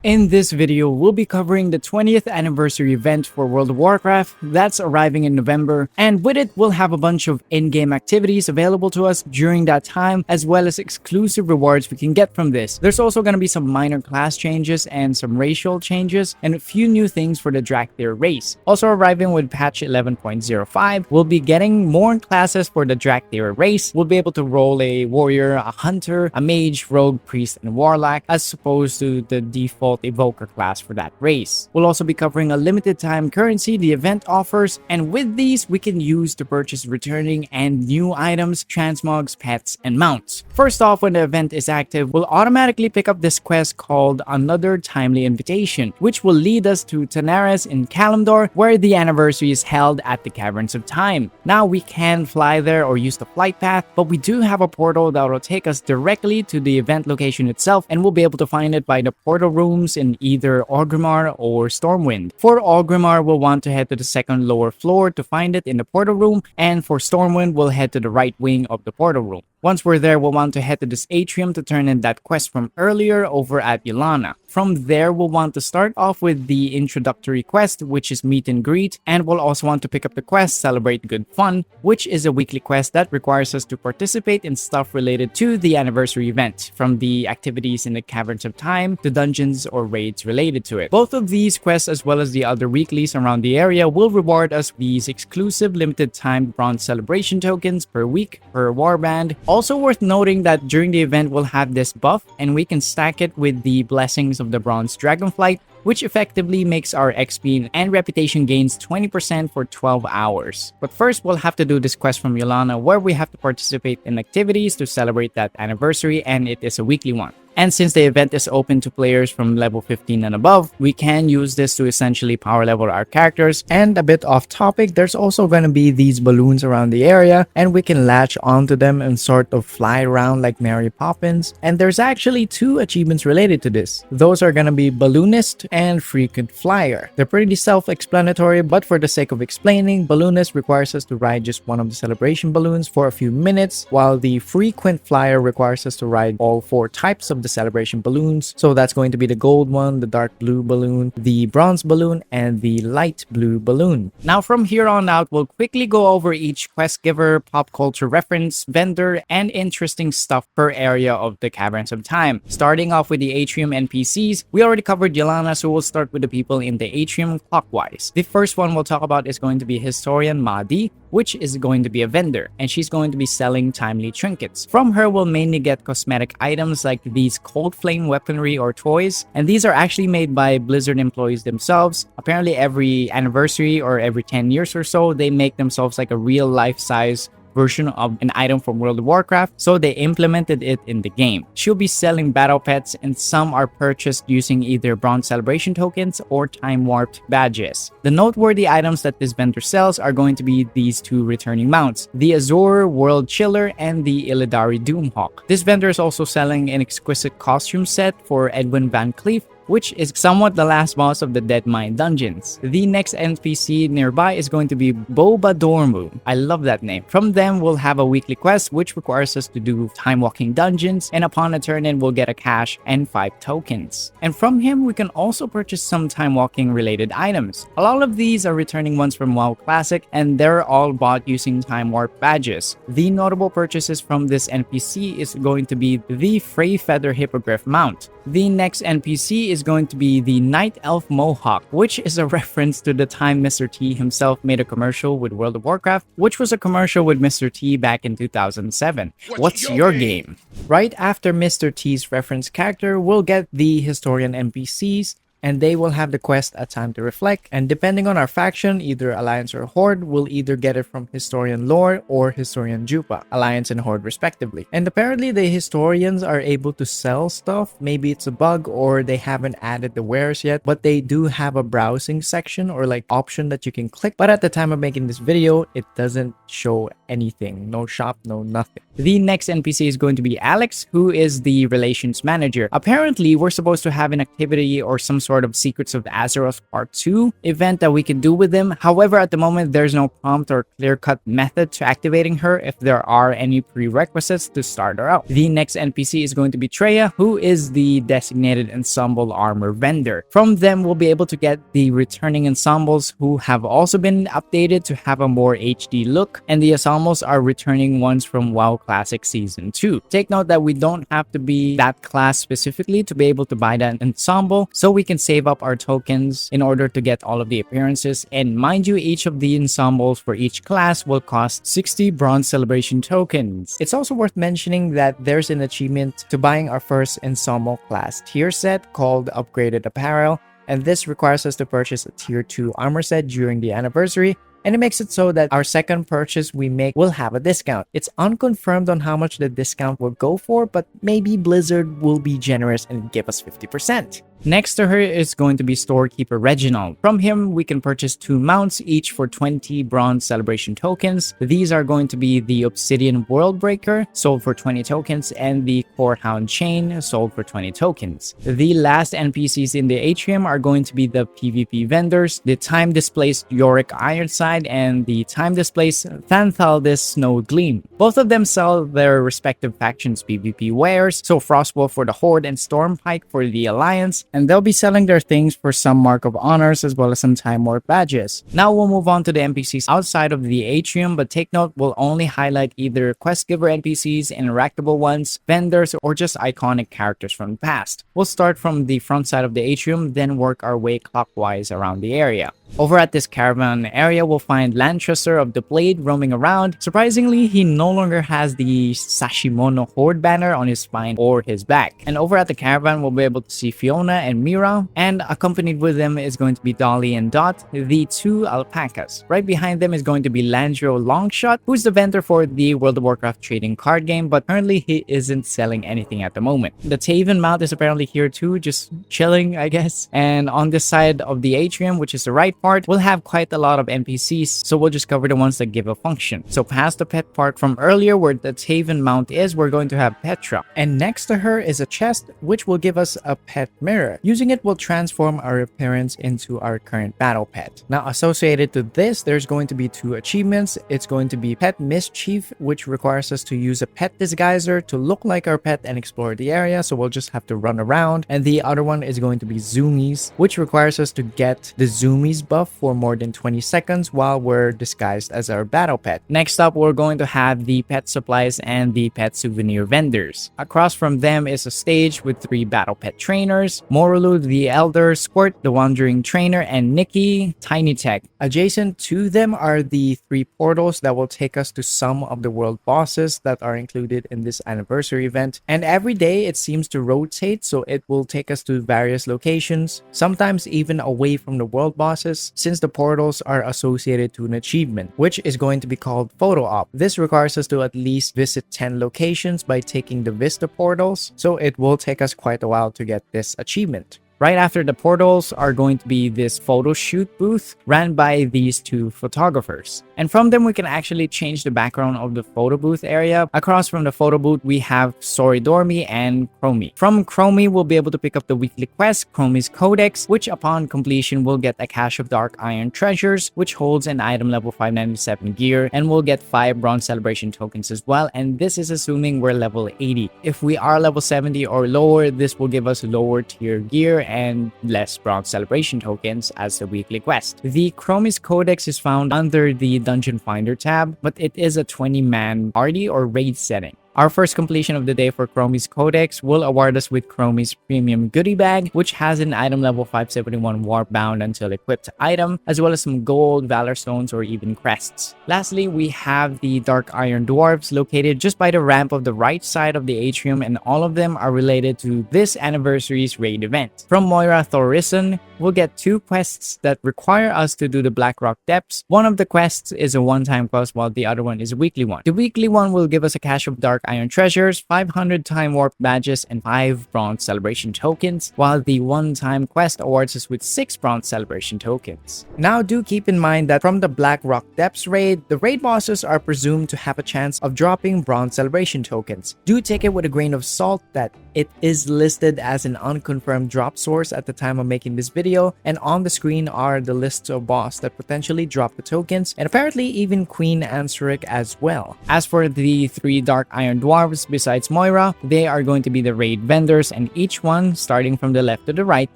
In this video, we'll be covering the 20th anniversary event for World of Warcraft that's arriving in November, and with it, we'll have a bunch of in-game activities available to us during that time, as well as exclusive rewards we can get from this. There's also going to be some minor class changes and some racial changes, and a few new things for the Drakthir race. Also arriving with patch 11.05, we'll be getting more classes for the Drakthir race. We'll be able to roll a warrior, a hunter, a mage, rogue, priest, and warlock, as opposed to the default evoker class for that race. We'll also be covering a limited time currency the event offers, and with these we can use to purchase returning and new items, transmogs, pets, and mounts. First off, when the event is active, we'll automatically pick up this quest called Another Timely Invitation, which will lead us to Tanaris in Kalimdor, where the anniversary is held at the Caverns of Time. Now we can fly there or use the flight path, but we do have a portal that will take us directly to the event location itself, and we'll be able to find it by the portal room in either Orgrimmar or Stormwind. For Orgrimmar, we'll want to head to the second lower floor to find it in the portal room, and for Stormwind, we'll head to the right wing of the portal room. Once we're there, we'll want to head to this Atrium to turn in that quest from earlier over at Yulana. From there, we'll want to start off with the introductory quest, which is Meet and Greet, and we'll also want to pick up the quest Celebrate Good Fun, which is a weekly quest that requires us to participate in stuff related to the anniversary event, from the activities in the Caverns of Time to dungeons or raids related to it. Both of these quests, as well as the other weeklies around the area, will reward us these exclusive limited time bronze celebration tokens per week per warband. Also worth noting that during the event we'll have this buff, and we can stack it with the blessings of the bronze dragonflight, which effectively makes our XP and reputation gains 20% for 12 hours. But first, we'll have to do this quest from Yulana, where we have to participate in activities to celebrate that anniversary, and it is a weekly one. And since the event is open to players from level 15 and above, we can use this to essentially power level our characters. And a bit off topic, there's also going to be these balloons around the area, and we can latch onto them and sort of fly around like Mary Poppins. And there's actually two achievements related to this. Those are going to be Balloonist and Frequent Flyer. They're pretty self-explanatory, but for the sake of explaining, Balloonist requires us to ride just one of the celebration balloons for a few minutes, while the Frequent Flyer requires us to ride all four types of the celebration balloons. So that's going to be the gold one, the dark blue balloon, the bronze balloon, and the light blue balloon. Now from here on out, we'll quickly go over each quest giver, pop culture reference, vendor, and interesting stuff per area of the Caverns of Time. Starting off with the Atrium NPCs, we already covered Yulana, so we'll start with the people in the Atrium clockwise. The first one we'll talk about is going to be Historian Madi, which is going to be a vendor, and she's going to be selling timely trinkets. From her, we'll mainly get cosmetic items like these cold flame weaponry or toys, and these are actually made by Blizzard employees themselves. Apparently every anniversary or every 10 years or so, they make themselves like a real life-size version of an item from World of Warcraft, so they implemented it in the game. She'll be selling battle pets, and some are purchased using either bronze celebration tokens or time warped badges. The noteworthy items that this vendor sells are going to be these two returning mounts, the Azure World Chiller and the Illidari Doomhawk. This vendor is also selling an exquisite costume set for Edwin Van Cleef, which is somewhat the last boss of the Dead Mine dungeons. The next NPC nearby is going to be Boba Dormu. I love that name. From them, we'll have a weekly quest which requires us to do time walking dungeons, and upon a turn-in, we'll get a cash and 5 tokens. And from him, we can also purchase some time walking related items. A lot of these are returning ones from WoW Classic, and they're all bought using time warp badges. The notable purchases from this NPC is going to be the Frey Feather Hippogriff mount. The next NPC is going to be the Night Elf Mohawk, which is a reference to the time Mr. T himself made a commercial with World of Warcraft, which was a commercial with Mr. T back in 2007. What's your game? Right after Mr. T's reference character, we'll get the Historian NPCs, and they will have the quest A Time to Reflect, and depending on our faction, either Alliance or Horde, we'll either get it from Historian Lore or Historian Jupa, Alliance and Horde respectively. And apparently the Historians are able to sell stuff. Maybe it's a bug or they haven't added the wares yet, but they do have a browsing section or like option that you can click. But at the time of making this video, it doesn't show anything. No shop, no nothing. The next NPC is going to be Alex, who is the Relations Manager. Apparently, we're supposed to have an activity or some sort of Secrets of Azeroth Part 2 event that we can do with them. However, at the moment, there's no prompt or clear-cut method to activating her if there are any prerequisites to start her out. The next NPC is going to be Treya, who is the designated ensemble armor vendor. From them, we'll be able to get the returning ensembles who have also been updated to have a more HD look, and the ensembles are returning ones from WoW Classic Season 2. Take note that we don't have to be that class specifically to be able to buy that ensemble, so we can save up our tokens in order to get all of the appearances. And mind you, each of the ensembles for each class will cost 60 Bronze Celebration tokens. It's also worth mentioning that there's an achievement to buying our first ensemble class tier set called Upgraded Apparel, and this requires us to purchase a tier 2 armor set during the anniversary, and it makes it so that our second purchase we make will have a discount. It's unconfirmed on how much the discount will go for, but maybe Blizzard will be generous and give us 50%. Next to her is going to be Storekeeper Reginald. From him, we can purchase 2 mounts, each for 20 Bronze Celebration tokens. These are going to be the Obsidian Worldbreaker, sold for 20 tokens, and the Corehound Chain, sold for 20 tokens. The last NPCs in the Atrium are going to be the PvP vendors, the time-displaced Yorick Ironside, and the time-displaced Thanthaldis Snow Gleam. Both of them sell their respective factions' PvP wares, so Frostwolf for the Horde and Stormpike for the Alliance, and they'll be selling their things for some Mark of Honors as well as some Time Warp badges. Now we'll move on to the NPCs outside of the Atrium, but take note, we'll only highlight either quest giver NPCs, interactable ones, vendors, or just iconic characters from the past. We'll start from the front side of the Atrium, then work our way clockwise around the area. Over at this caravan area, we'll find Lanchester of the Blade roaming around. Surprisingly, he no longer has the Sashimono Horde banner on his spine or his back. And over at the caravan, we'll be able to see Fiona and Mira, and accompanied with them is going to be Dolly and Dot, the 2 alpacas. Right behind them is going to be Landro Longshot, who's the vendor for the World of Warcraft trading card game, but currently he isn't selling anything at the moment. The Taven mount is apparently here too, just chilling, I guess. And on this side of the Atrium, which is the right part, we'll have quite a lot of NPCs, so we'll just cover the ones that give a function. So past the pet part from earlier where the Taven mount is, we're going to have Petra. And next to her is a chest, which will give us a pet mirror. Using it will transform our appearance into our current battle pet. Now associated to this, there's going to be 2 achievements. It's going to be Pet Mischief, which requires us to use a pet disguiser to look like our pet and explore the area, so we'll just have to run around. And the other one is going to be Zoomies, which requires us to get the Zoomies buff for more than 20 seconds while we're disguised as our battle pet. Next up, we're going to have the pet supplies and the pet souvenir vendors. Across from them is a stage with 3 battle pet trainers, Morulu the Elder, Squirt the Wandering Trainer, and Nikki Tiny Tech. Adjacent to them are the 3 portals that will take us to some of the world bosses that are included in this anniversary event. And every day it seems to rotate, so it will take us to various locations, sometimes even away from the world bosses, since the portals are associated to an achievement, which is going to be called Photo Op. This requires us to at least visit 10 locations by taking the Vista portals, so it will take us quite a while to get this achievement. Right after the portals are going to be this photo shoot booth ran by these 2 photographers. And from them, we can actually change the background of the photo booth area. Across from the photo booth, we have Soridormi and Chromie. From Chromie, we'll be able to pick up the weekly quest, Chromie's Codex, which upon completion will get a cache of Dark Iron Treasures, which holds an item level 597 gear, and we'll get 5 Bronze Celebration tokens as well. And this is assuming we're level 80. If we are level 70 or lower, this will give us lower tier gear and less Bronze Celebration tokens as the weekly quest. The Chromie's Codex is found under the Dungeon Finder tab, but it is a 20-man party or raid setting. Our first completion of the day for Chromie's Codex will award us with Chromie's Premium Goodie Bag, which has an item level 571 Warp Bound until equipped item, as well as some gold, Valor Stones, or even crests. Lastly, we have the Dark Iron Dwarves located just by the ramp of the right side of the Atrium, and all of them are related to this anniversary's raid event. From Moira Thorison, we'll get 2 quests that require us to do the Blackrock Depths. One of the quests is a one-time quest, while the other one is a weekly one. The weekly one will give us a cache of Dark dark iron treasures, 500 time warp badges, and 5 bronze celebration tokens, while the one-time quest awards us with 6 bronze celebration tokens. Now do keep in mind that from the Black Rock Depths raid, the raid bosses are presumed to have a chance of dropping bronze celebration tokens. Do take it with a grain of salt that it is listed as an unconfirmed drop source at the time of making this video, and on the screen are the lists of boss that potentially drop the tokens, and apparently even Queen Ansuric as well. As for the 3 dark iron dwarves besides Moira, they are going to be the raid vendors, and each one, starting from the left to the right,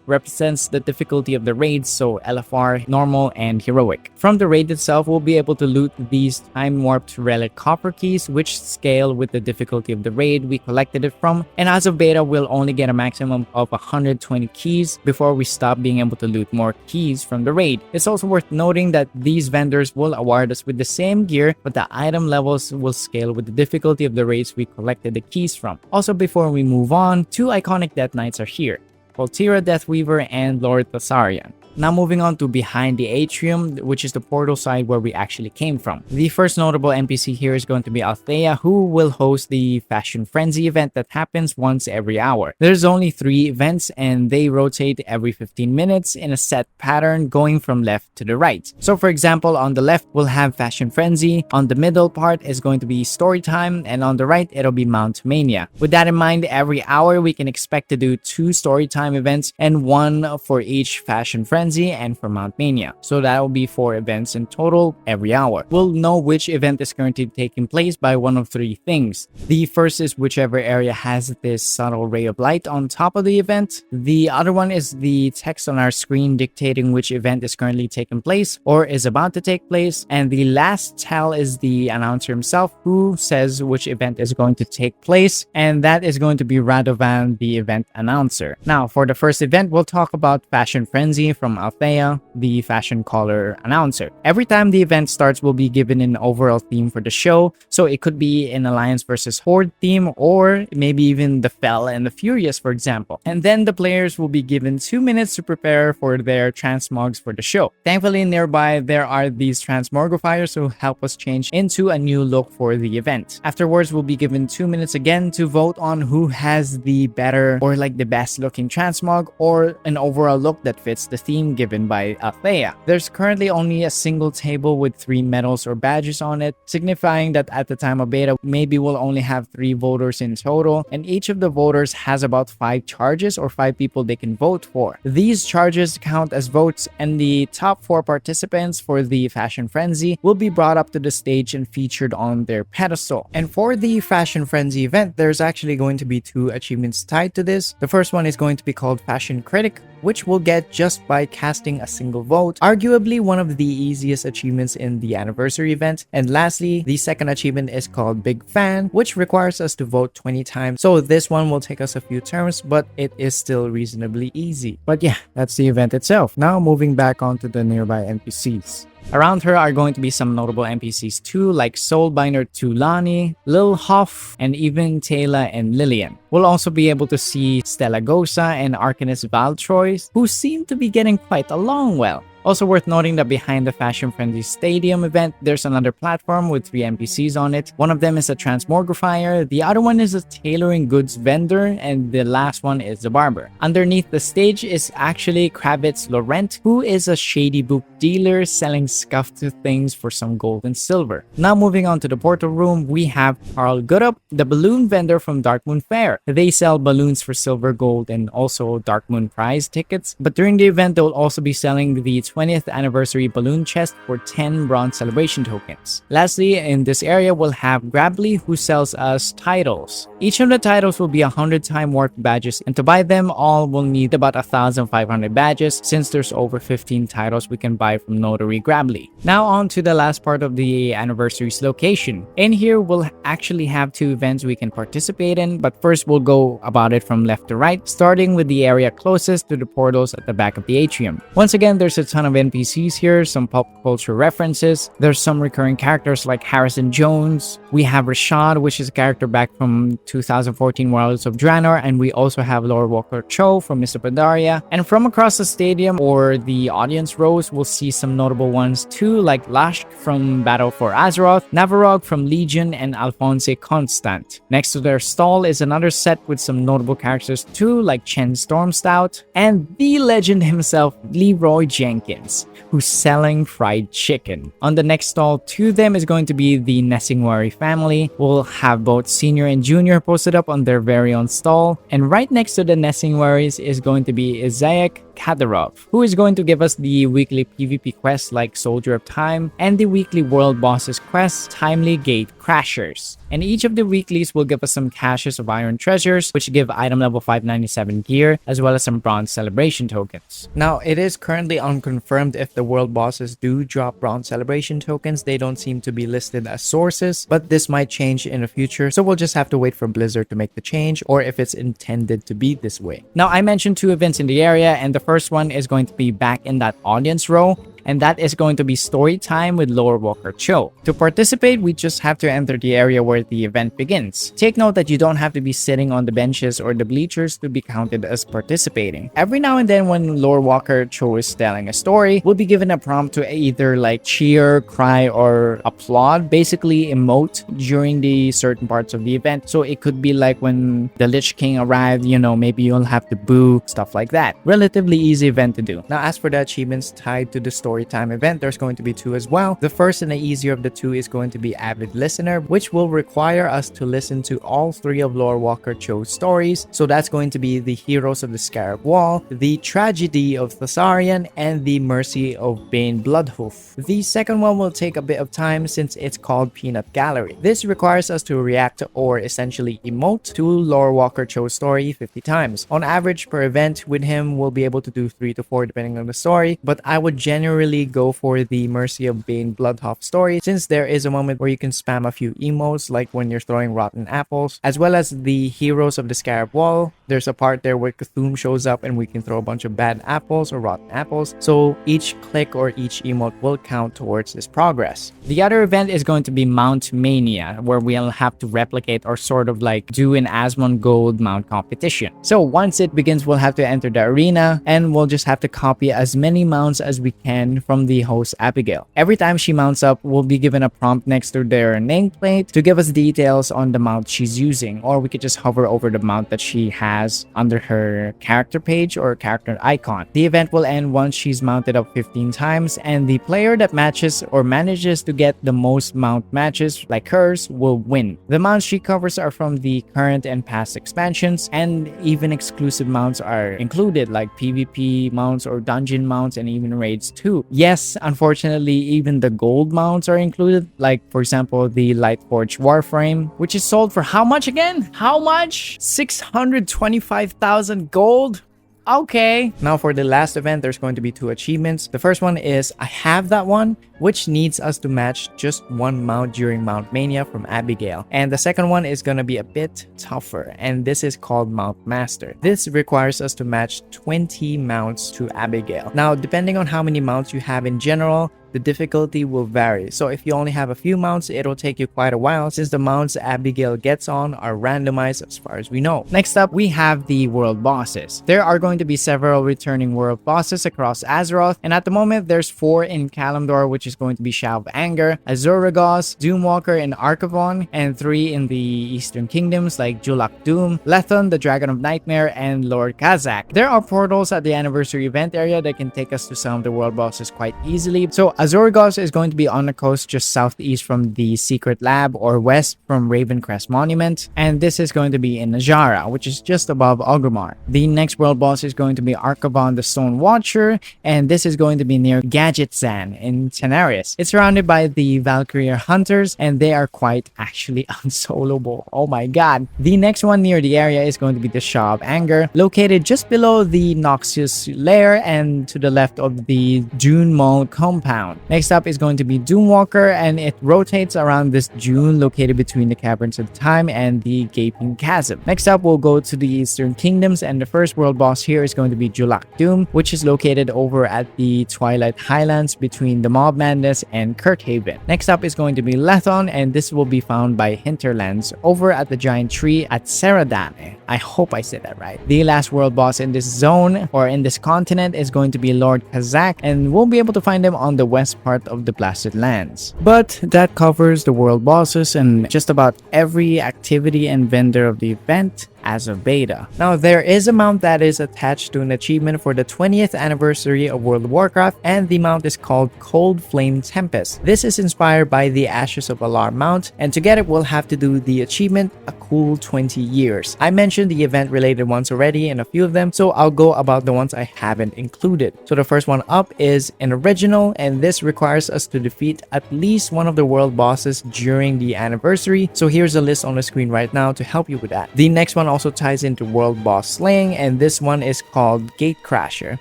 represents the difficulty of the raids, so LFR, normal, and heroic. From the raid itself, we'll be able to loot these time warped relic copper keys, which scale with the difficulty of the raid we collected it from, and as of beta, we'll only get a maximum of 120 keys before we stop being able to loot more keys from the raid. It's also worth noting that these vendors will award us with the same gear, but the item levels will scale with the difficulty of the raids we collected the keys from. Also, before we move on, 2 iconic Death Knights are here: Voltira Deathweaver and Lord Thasarian. Now moving on to behind the Atrium, which is the portal side where we actually came from. The first notable NPC here is going to be Althea, who will host the Fashion Frenzy event that happens once every hour. There's only 3 events and they rotate every 15 minutes in a set pattern going from left to the right. So for example, on the left we'll have Fashion Frenzy, on the middle part is going to be Story Time, and on the right it'll be Mount Mania. With that in mind, every hour we can expect to do 2 Story Time events and 1 for each Fashion Frenzy and for Mount Mania. So that will be 4 events in total every hour. We'll know which event is currently taking place by one of 3 things. The first is whichever area has this subtle ray of light on top of the event. The other one is the text on our screen dictating which event is currently taking place or is about to take place. And the last tell is the announcer himself, who says which event is going to take place, and that is going to be Radovan, the event announcer. Now for the first event, we'll talk about Fashion Frenzy from Althea, the fashion caller announcer. Every time the event starts, we'll be given an overall theme for the show, so it could be an Alliance versus Horde theme, or maybe even the Fell and the Furious, for example. And then the players will be given 2 minutes to prepare for their transmogs for the show. Thankfully, nearby there are these transmogrifiers who help us change into a new look for the event. Afterwards, we'll be given 2 minutes again to vote on who has the better or like the best looking transmog or an overall look that fits the theme given by Althea. There's currently only a single table with 3 medals or badges on it, signifying that at the time of beta, maybe we'll only have 3 voters in total, and each of the voters has about 5 charges or 5 people they can vote for. These charges count as votes, and the top 4 participants for the Fashion Frenzy will be brought up to the stage and featured on their pedestal. And for the Fashion Frenzy event, there's actually going to be 2 achievements tied to this. The first one is going to be called Fashion Critic, which we'll get just by casting a single vote, arguably one of the easiest achievements in the anniversary event. And lastly, the second achievement is called Big Fan, which requires us to vote 20 times. So this one will take us a few turns, but it is still reasonably easy. But yeah, that's the event itself. Now moving back onto the nearby NPCs. Around her are going to be some notable NPCs too, like Soulbinder Tulani, Lil Hoff, and even Taylor and Lillian. We'll also be able to see Stella Gosa and Arcanist Valtroy, who seem to be getting quite along well. Also worth noting that behind the Fashion Frenzy Stadium event, there's another platform with 3 NPCs on it. One of them is a transmogrifier, the other one is a tailoring goods vendor, and the last one is the barber. Underneath the stage is actually Kravitz Laurent, who is a shady book dealer selling scuffed things for some gold and silver. Now moving on to the portal room, we have Carl Goodup, the balloon vendor from Darkmoon Fair. They sell balloons for silver, gold, and also Darkmoon prize tickets. But during the event, they'll also be selling the 20th anniversary balloon chest for 10 bronze celebration tokens. Lastly, in this area, we'll have Grably, who sells us titles. Each of the titles will be 100 time warp badges, and to buy them all, we'll need about 1,500 badges, since there's over 15 titles we can buy from Notary Grably. Now on to the last part of the anniversary's location. In here, we'll actually have 2 events we can participate in, but first we'll go about it from left to right, starting with the area closest to the portals at the back of the atrium. Once again, there's a ton ton of NPCs here, some pop culture references. There's some recurring characters like Harrison Jones. We have Rashad, which is a character back from 2014 Worlds of Draenor, and we also have Lord Walker Cho from Mr. Pandaria. And from across the stadium or the audience rows, we'll see some notable ones too, like Lashk from Battle for Azeroth, Navarog from Legion, and Alphonse Constant. Next to their stall is another set with some notable characters too, like Chen Stormstout, and the legend himself, Leroy Jenkins, who's selling fried chicken. On the next stall to them is going to be the Nessingwari family. We'll have both senior and junior posted up on their very own stall, and right next to the Nessingwaris is going to be Isaac Kadyrov, who is going to give us the weekly PvP quests like Soldier of Time and the weekly World Bosses quest, Timely Gate Crashers. And each of the weeklies will give us some caches of Iron Treasures, which give item level 597 gear, as well as some Bronze Celebration tokens. Now, it is currently unconfirmed if the World Bosses do drop Bronze Celebration tokens. They don't seem to be listed as sources, but this might change in the future, so we'll just have to wait for Blizzard to make the change, or if it's intended to be this way. Now, I mentioned 2 events in the area, and the first one is going to be back in that audience row, and that is going to be story time with Lord Walker Cho. To participate, we just have to enter the area where the event begins. Take note that you don't have to be sitting on the benches or the bleachers to be counted as participating. Every now and then when Lord Walker Cho is telling a story, we'll be given a prompt to either like cheer, cry, or applaud, basically emote during the certain parts of the event. So it could be like when the Lich King arrived, you know, maybe you'll have to boo, stuff like that. Relatively easy event to do. Now, as for the achievements tied to the Storytime event, there's going to be 2 as well. The first and the easier of the 2 is going to be Avid Listener, which will require us to listen to all 3 of Lord Walker Cho's stories. So that's going to be the Heroes of the Scarab Wall, the Tragedy of Thessarian, and the Mercy of Bane Bloodhoof. The second one will take a bit of time since it's called Peanut Gallery. This requires us to react or essentially emote to Lord Walker Cho's story 50 times. On average per event with him, we'll be able to do 3 to 4 depending on the story, but I would generally go for the Mercy of Bane Bloodhoof story, since there is a moment where you can spam a few emotes like when you're throwing rotten apples, as well as the Heroes of the Scarab Wall. There's a part there where Cthulhu shows up and we can throw a bunch of bad apples or rotten apples, so each click or each emote will count towards this progress. The other event is going to be Mount Mania, where we'll have to replicate or sort of like do an Asmongold mount competition. So once it begins, we'll have to enter the arena and we'll just have to copy as many mounts as we can from the host Abigail. Every time she mounts up, we'll be given a prompt next to their nameplate to give us details on the mount she's using, or we could just hover over the mount that she has under her character page or character icon. The event will end once she's mounted up 15 times, and the player that matches or manages to get the most mount matches like hers will win. The mounts she covers are from the current and past expansions, and even exclusive mounts are included like PvP mounts or dungeon mounts and even raids too. Yes, unfortunately, even the gold mounts are included, like for example the Lightforge Warframe, which is sold for how much again? How much? 625,000 gold? Okay. Now for the last event, there's going to be 2 achievements. The first one is I Have That One, which needs us to match just 1 mount during Mount Mania from Abigail. And the second one is going to be a bit tougher, and this is called Mount Master. This requires us to match 20 mounts to Abigail. Now, depending on how many mounts you have in general, the difficulty will vary. So if you only have a few mounts, it'll take you quite a while, since the mounts Abigail gets on are randomized as far as we know. Next up, we have the world bosses. There are going to be several returning world bosses across Azeroth, and at the moment there's 4 in Kalimdor, which is going to be Shout of Anger, Azuragos, Doomwalker, and Archivon, and 3 in the Eastern Kingdoms like Julak Doom, Lethon, the Dragon of Nightmare, and Lord Kazak. There are portals at the anniversary event area that can take us to some of the world bosses quite easily. So Azuragos is going to be on the coast just southeast from the Secret Lab or west from Ravencrest Monument, and this is going to be in Najara, which is just above Orgrimmar. The next world boss is going to be Archivon the Stone Watcher, and this is going to be near Gadgetzan in Tenaris. It's surrounded by the Valkyrie Hunters, and they are quite actually unsoloable. Oh my god. The next one near the area is going to be the Shaw of Anger, located just below the Noxious Lair and to the left of the Dune Mall compound. around. Next up is going to be Doomwalker, and it rotates around this dune located between the Caverns of Time and the Gaping Chasm. Next up, we'll go to the Eastern Kingdoms, and the first world boss here is going to be Julak Doom, which is located over at the Twilight Highlands between the Mob Madness and Kirkhaven. Next up is going to be Lethon, and this will be found by Hinterlands over at the giant tree at Seradane. I hope I said that right. The last world boss in this zone or in this continent is going to be Lord Kazak, and we'll be able to find him on the west part of the Blasted Lands. But that covers the world bosses and just about every activity and vendor of the event as a beta. Now, there is a mount that is attached to an achievement for the 20th anniversary of World of Warcraft, and the mount is called Cold Flame Tempest. This is inspired by the Ashes of Alar mount, and to get it, we'll have to do the achievement A Cool 20 Years. I mentioned the event related ones already in a few of them, so I'll go about the ones I haven't included. So the first one up is an original, and this requires us to defeat at least one of the world bosses during the anniversary. So here's a list on the screen right now to help you with that. The next one also ties into world boss slaying, and this one is called Gatecrasher.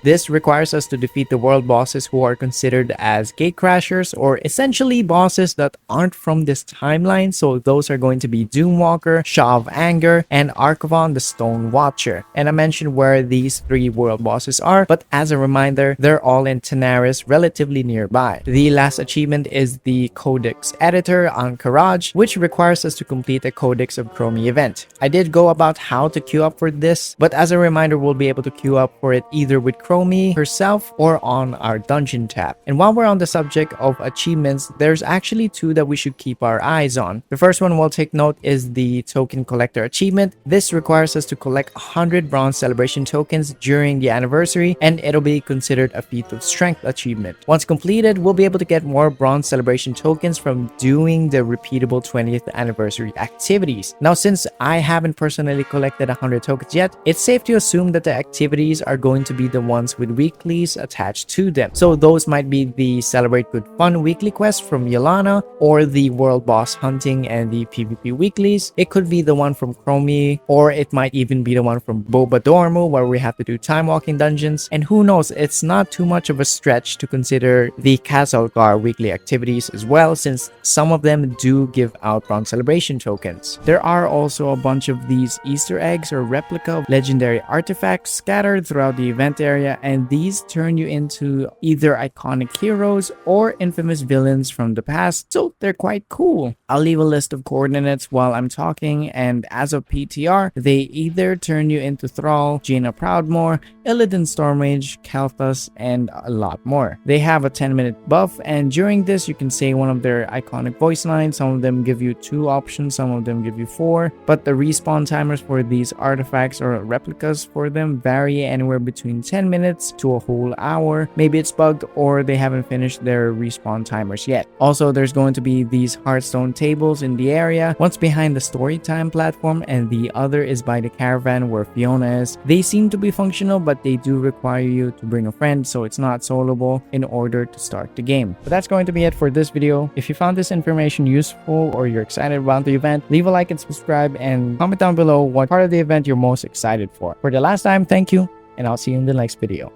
This requires us to defeat the world bosses who are considered as gatecrashers, or essentially bosses that aren't from this timeline. So those are going to be Doomwalker, Shaw of Anger, and Archivon the Stone Watcher. And I mentioned where these three world bosses are, but as a reminder, they're all in Tanaris, relatively nearby. The last achievement is the Codex Editor on Karaj, which requires us to complete a Codex of Chromie event. I did go about how to queue up for this, but as a reminder, we'll be able to queue up for it either with Chromie herself or on our dungeon tab. And while we're on the subject of achievements, there's actually two that we should keep our eyes on. The first one we'll take note is the Token Collector achievement. This requires us to collect 100 Bronze Celebration tokens during the anniversary, and it'll be considered a feat of strength achievement. Once completed, we'll be able to get more Bronze Celebration tokens from doing the repeatable 20th anniversary activities. Now, since I haven't personally collected 100 tokens yet, it's safe to assume that the activities are going to be the ones with weeklies attached to them. So those might be the Celebrate Good Fun weekly quest from Yelana, or the World Boss Hunting and the PvP weeklies. It could be the one from Chromie, or it might even be the one from Boba Dormu, where we have to do time walking dungeons. And who knows, it's not too much of a stretch to consider the Kazalgar weekly activities as well, since some of them do give out Bronze Celebration tokens. There are also a bunch of these Easter eggs or replica of legendary artifacts scattered throughout the event area, and these turn you into either iconic heroes or infamous villains from the past, so they're quite cool. I'll leave a list of coordinates while I'm talking, and as of PTR, they either turn you into Thrall, Jaina Proudmoore, Illidan Stormage, Kalthus, and a lot more. They have a 10-minute buff, and during this you can say one of their iconic voice lines. Some of them give you 2 options, some of them give you 4, but the respawn timers for these artifacts or replicas for them vary anywhere between 10 minutes to a whole hour. Maybe it's bugged or they haven't finished their respawn timers yet. Also, there's going to be these Hearthstone tables in the area. One's behind the Storytime platform and the other is by the caravan where Fiona is. They seem to be functional, but they do require you to bring a friend, so it's not soloable in order to start the game. But that's going to be it for this video. If you found this information useful or you're excited about the event, leave a like and subscribe, and comment down below what part of the event you're most excited for. For the last time, thank you, and I'll see you in the next video.